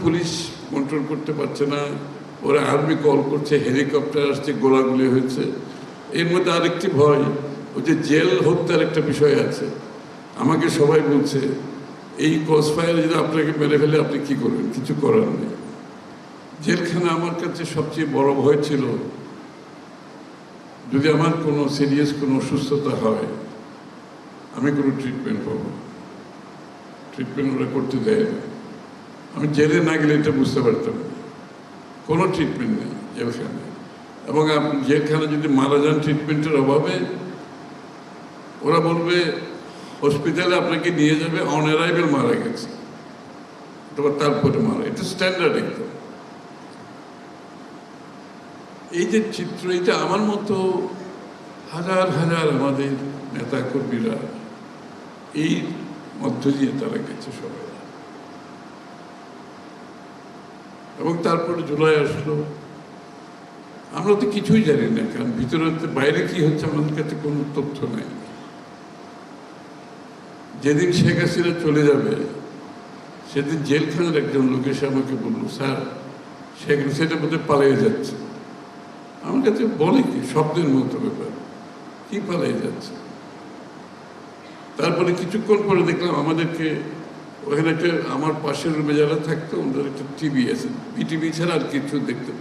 Police control করতে পারছে না, ওরা আর্মি কল করছে, হেলিকপ্টার আসছে, গোলাগুলি হয়েছে। এর মধ্যে আরেকটি ভয়, ওই যে জেল হত্যার একটা বিষয় আছে। আমাকে সবাই বলছে এই ক্রস ফায়ারে যদি আপনাকে মেরে ফেলে আপনি কি করবেন? কিছু করার নেই। জেলখানা আমার কাছে সবচেয়ে বড় ভয় ছিল, যদি আমার কোনো সিরিয়াস কোনো অসুস্থতা হয়, আমি কোনো ট্রিটমেন্ট পাবো, ট্রিটমেন্ট ওরা করতে দেয় না। আমি জেলে না গেলে এটা বুঝতে পারতাম না, কোনো ট্রিটমেন্ট নেই জেলখানায়। এবং আপনি জেলখানা যদি মারা যান ট্রিটমেন্টের অভাবে, ওরা বলবে হসপিটালে আপনাকে নিয়ে যাবে, অন অ্যারাইভেল মারা গেছে, তারপরে মারা। এটা স্ট্যান্ডার্ড একদম। এই যে চিত্র, এটা আমার মতো হাজার হাজার আমাদের নেতা কর্মীরা এই মধ্য দিয়ে তারা গেছে সবাই। এবং তারপরে জুলাই আসলো, আমরা তো কিছুই জানি না, কারণ ভিতরে বাইরে কি হচ্ছে আমাদের কাছে কোনো তথ্য নেই। যেদিন শেখ হাসিনা চলে যাবে সেদিন জেলখানার একজন লোক এসে আমাকে বলল, স্যার শেখ হাসিনা বোধহয় পালিয়ে যাচ্ছে। আমার কাছে বলে কি শব্দের মতো ব্যাপার, কি পালিয়ে যাচ্ছে। তারপরে কিছুক্ষণ পরে দেখলাম আমাদেরকে ওখানে একটা, আমার পাশের রুমে যারা থাকতো ওদের একটা টিভি আছে, বিটিভি ছাড়া আর কিছু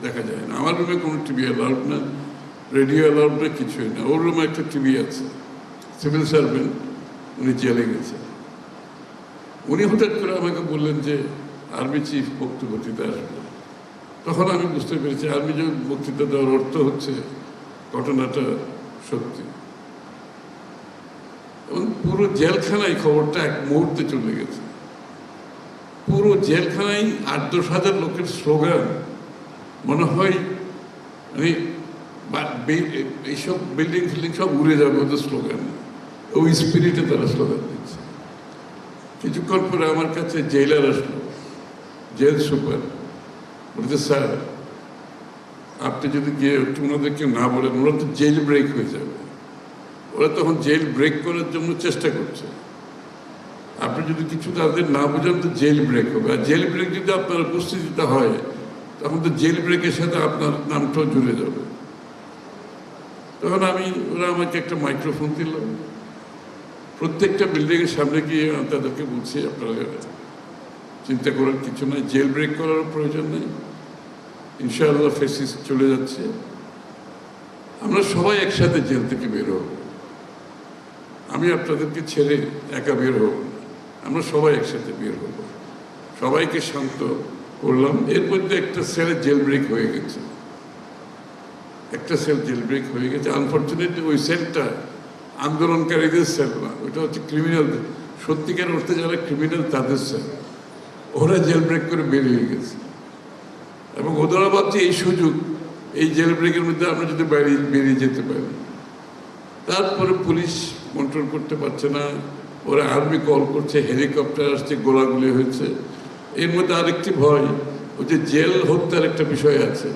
দেখা যায় না। আমার রুমে কোনো টিভি অ্যালাউড না, রেডিও অ্যালাউড না, কিছুই না। ওর রুমে একটা টিভি আছে। সিভিল সার্ভেন্ট, উনি জেলে গেছেন। উনি হঠাৎ করে আমাকে বললেন যে আর্মি চিফ বক্তব্য দিতে আসবে। তখন আমি বুঝতে পেরেছি আর্মি যে বক্তৃতা দেওয়ার অর্থ হচ্ছে ঘটনাটা সত্যি। এবং পুরো জেলখানায় খবরটা এক মুহূর্তে চলে গেছে। পুরো জেলখানায় ৮-১০ হাজার লোকের স্লোগান, মনে হয় মানে এইসব বিল্ডিং ফিল্ডিং সব উড়ে যাবে ওদের স্লোগান। ওই স্পিরিটে তারা স্লোগান দিচ্ছে। কিছুক্ষণ পরে আমার কাছে জেলার আসলো, জেল সুপার, বলছে স্যার আপনি যদি গিয়ে একটু ওনাদেরকে না বলেন, ওরা তো জেল ব্রেক হয়ে যাবে। ওরা তখন জেল ব্রেক করার জন্য চেষ্টা করছে। আপনি যদি কিছু তাদের না বোঝান তো জেল ব্রেক হবে। আর জেল ব্রেক যদি আপনার উপস্থিতিতে হয় তখন তো জেল ব্রেকের সাথে আপনার নামটাও জুড়ে যাবে। তখন ওরা আমাকে একটা মাইক্রোফোন দিল, প্রত্যেকটা বিল্ডিংয়ের সামনে গিয়ে তাদেরকে বলছি আপনারা চিন্তা করার কিছু নাই, জেল ব্রেক করার প্রয়োজন নেই, ইনশাআল্লাহ ফেসিস চলে যাচ্ছে, আমরা সবাই একসাথে জেল থেকে বের হব। আমি আপনাদেরকে ছেড়ে একা বের হব না, আমরা সবাই একসাথে বের হব। সবাইকে শান্ত করলাম। এর মধ্যে একটা সেলের জেল ব্রেক হয়ে গেছে, একটা সেল জেল ব্রেক হয়ে গেছে। আনফর্চুনেটলি ওই সেলটা আন্দোলনকারীদের সেল না, ওইটা হচ্ছে ক্রিমিনাল, সত্যিকার অর্থে যারা ক্রিমিনাল তাদের সেল। ওরা জেল ব্রেক করে বেরিয়ে গেছে। এবং ওরা ভাবছে এই সুযোগ, এই জেল ব্রেকের মধ্যে আমরা যদি বেরিয়ে যেতে পারি। তারপরে পুলিশ কন্ট্রোল করতে পারছে না, ওরা আর্মি কল করছে, হেলিকপ্টার আসছে, গোলাগুলি হয়েছে। এর মধ্যে আরেকটি ভয়, ওই যে জেল হত্যার একটা বিষয় আছে।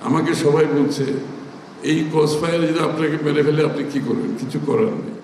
আমাকে সবাই বলছে এই ক্রস ফায়ারে যদি আপনাকে মেরে ফেলে আপনি কি করবেন? কিছু করার নেই।